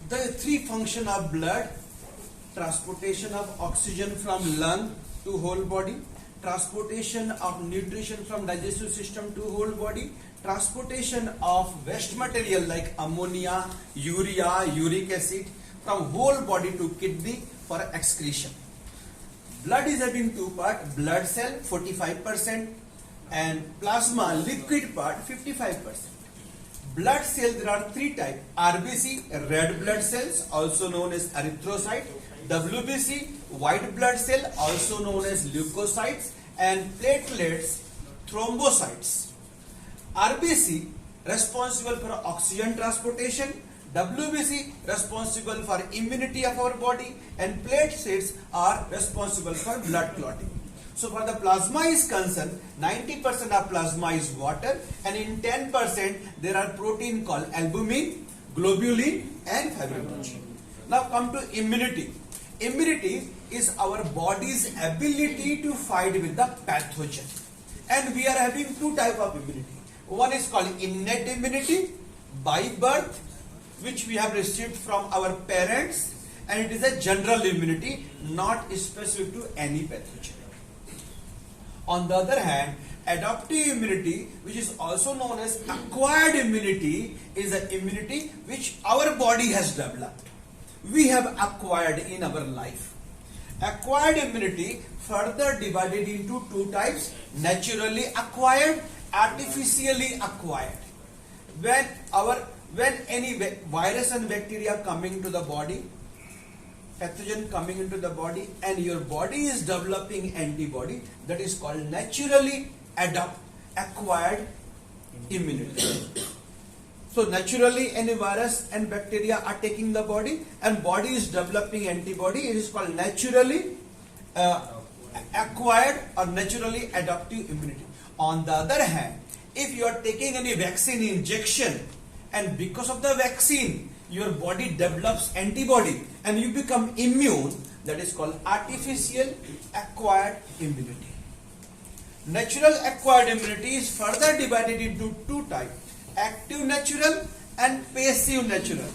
The three function of blood: transportation of oxygen from lung to whole body, transportation of nutrition from digestive system to whole body, transportation of waste material like ammonia, urea, uric acid from whole body to kidney for excretion. Blood is having two parts: blood cell 45% and plasma liquid part 55%. Blood cell, there are three types: RBC, red blood cells, also known as erythrocyte; WBC, white blood cell, also known as leukocytes; and platelets, thrombocytes. RBC responsible for oxygen transportation, WBC responsible for immunity of our body, and platelets are responsible for blood clotting. So for the plasma is concerned, 90% of plasma is water, and in 10% there are protein called albumin, globulin and fibrinogen. Now come to immunity. Immunity is our body's ability to fight with the pathogen. And we are having two types of immunity. One is called innate immunity, by birth, which we have received from our parents, and it is a general immunity, not specific to any pathogen. On the other hand, adaptive immunity, which is also known as acquired immunity, is an immunity which our body has developed. We have acquired in our life. Acquired immunity further divided into two types: naturally acquired, artificially acquired. When any virus and bacteria coming to the body, pathogen coming into the body, and your body is developing antibody, that is called naturally acquired immunity. So naturally any virus and bacteria are taking the body, and body is developing antibody. It is called naturally acquired or naturally adaptive immunity. On the other hand, if you are taking any vaccine injection, and because of the vaccine your body develops antibody and you become immune, that is called artificial acquired immunity. Natural acquired immunity is further divided into two types: active natural and passive natural.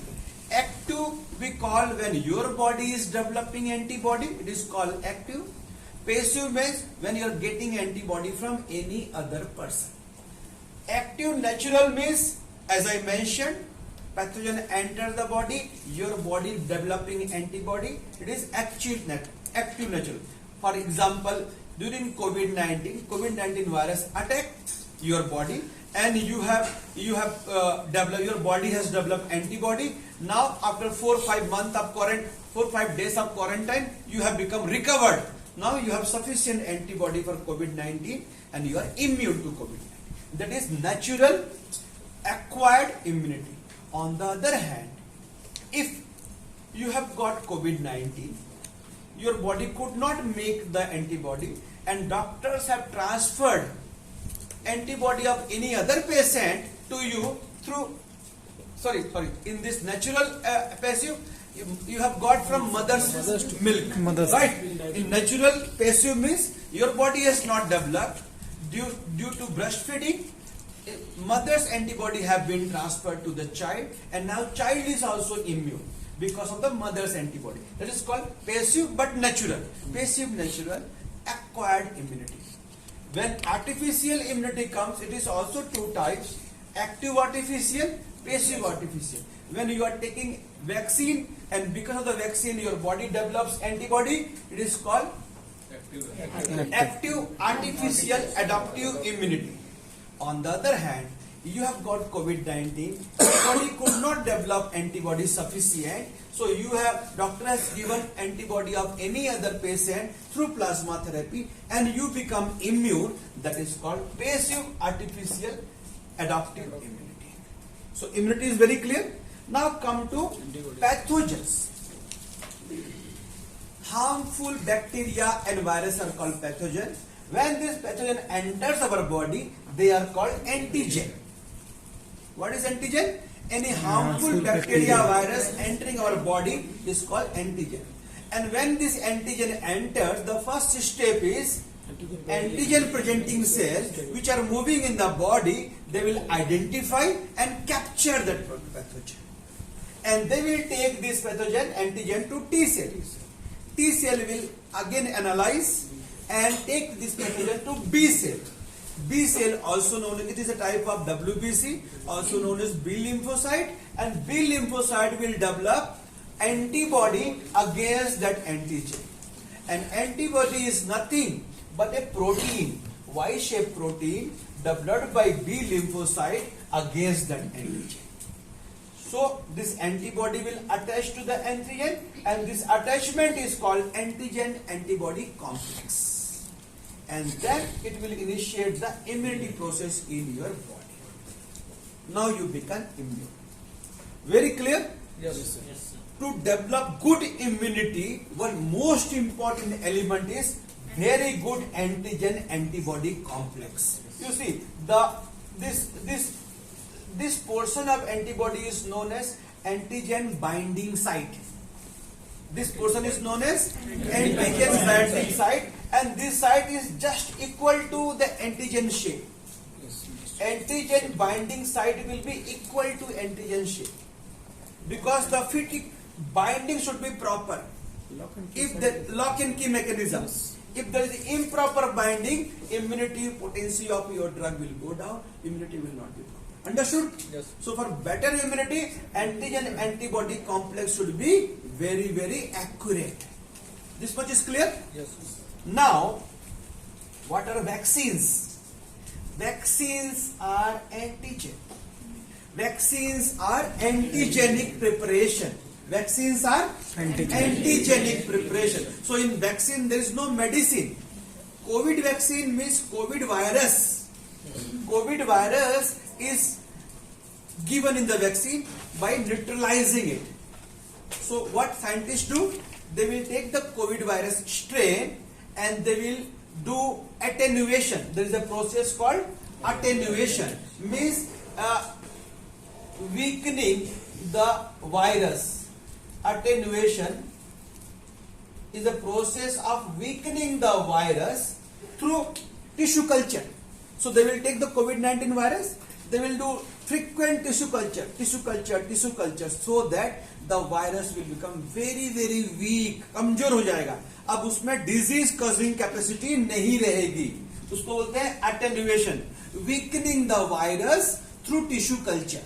Active we call when your body is developing antibody, it is called active. Passive means when you are getting antibody from any other person. Active natural means, as I mentioned, pathogen enter the body, your body developing antibody, it is active natural. For example, during COVID-19 virus attacked your body, and you have developed, your body has developed antibody. Now after 4 or 5 months of 4 or 5 days of quarantine, you have become recovered. Now you have sufficient antibody for COVID-19 and you are immune to COVID-19. That is natural acquired immunity. On the other hand, if you have got COVID-19, your body could not make the antibody, and doctors have transferred antibody of any other patient to you through, in this natural passive, you have got from mother's milk, right? In natural passive means your body has not developed due to breastfeeding. Mother's antibody have been transferred to the child, and now child is also immune because of the mother's antibody. That is called passive but natural. Passive natural, acquired immunity. When artificial immunity comes, it is also two types: active artificial, passive artificial. When you are taking vaccine and because of the vaccine your body develops antibody, it is called active artificial adaptive immunity. On the other hand, you have got COVID-19, body could not develop antibody sufficient, so doctor has given antibody of any other patient through plasma therapy, and you become immune. That is called passive artificial adaptive immunity. So immunity is very clear. Now come to pathogens. Harmful bacteria and viruses are called pathogens. When this pathogen enters our body, they are called antigen. What is antigen? Any harmful bacteria, virus entering our body is called antigen. And when this antigen enters, the first step is antigen presenting cells which are moving in the body. They will identify and capture that pathogen. and they will take this pathogen antigen to T cell. T cell will again analyze and take this pathogen to B cell. B cell, also known as, it is a type of WBC, also known as B lymphocyte, and B lymphocyte will develop antibody against that antigen. An antibody is nothing but a protein, Y-shaped protein developed by B lymphocyte against that antigen. So this antibody will attach to the antigen, and this attachment is called antigen-antibody complex. And then it will initiate the immunity process in your body. Now you become immune. Very clear? Yes, sir. Yes, sir. To develop good immunity, one most important element is very good antigen-antibody complex. You see, this portion of antibody is known as antigen binding site. This portion is known as antigen binding site, and this site is just equal to the antigen shape. Antigen binding site will be equal to antigen shape, because the binding should be proper. If the lock and key mechanism, if there is improper binding, immunity potency of your drug will go down, immunity will not be proper. Understood? Yes. So for better immunity, antigen antibody complex should be very, very accurate. This much is clear? Yes. Now, what are vaccines? Vaccines are antigen. Vaccines are antigenic preparation. Vaccines are antigenic preparation. So in vaccine there is no medicine. COVID vaccine means COVID virus. COVID virus is given in the vaccine by neutralizing it. So what scientists do? They will take the COVID virus strain and they will do attenuation. There is a process called attenuation. Means weakening the virus. Attenuation is a process of weakening the virus through tissue culture. So they will take the COVID-19 virus, they will do frequent tissue culture, so that the virus will become very, very weak, कमजोर हो जाएगा. अब उसमें disease causing capacity नहीं रहेगी. उसको बोलते हैं attenuation, weakening the virus through tissue culture.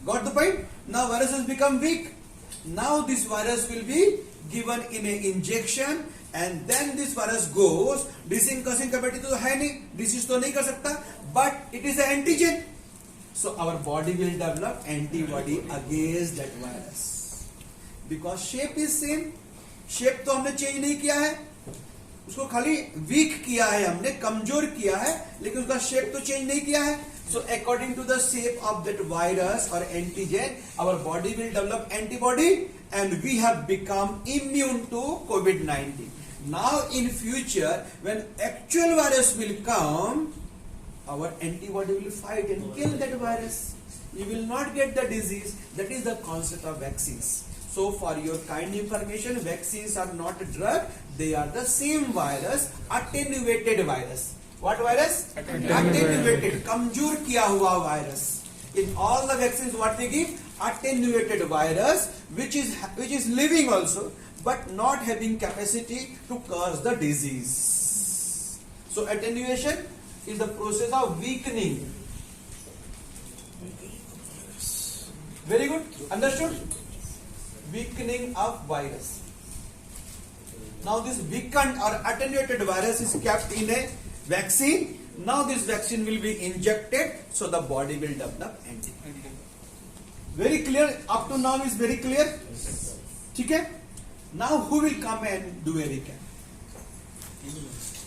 Got the point? Now virus has become weak. Now this virus will be given in an injection, and then this virus goes. Disease causing capacity तो है नहीं, disease तो नहीं कर सकता, but it is an antigen. So our body will develop antibody against that virus. Because shape is same. Shape तो हमने change नहीं किया है, उसको खाली weak किया है हमने, कमजोर किया है, लेकिन उसका shape तो change नहीं किया है. So according to the shape of that virus or antigen, our body will develop antibody and we have become immune to COVID-19. Now in future, when actual virus will come, our antibody will fight and kill that virus. You will not get the disease. That is the concept of vaccines. So for your kind information, vaccines are not a drug. They are the same virus, attenuated virus. What virus? Attenuated, कमजोर किया हुआ virus. In all the vaccines, what we give? Attenuated virus, which is living also, but not having capacity to cause the disease. So attenuation is the process of weakening. Very good. Understood? Weakening of virus. Now this weakened or attenuated virus is kept in a vaccine. Now this vaccine will be injected, so the body will develop antibody. Very clear? Up to now is very clear? ठीक है? Now who will come and do a recap?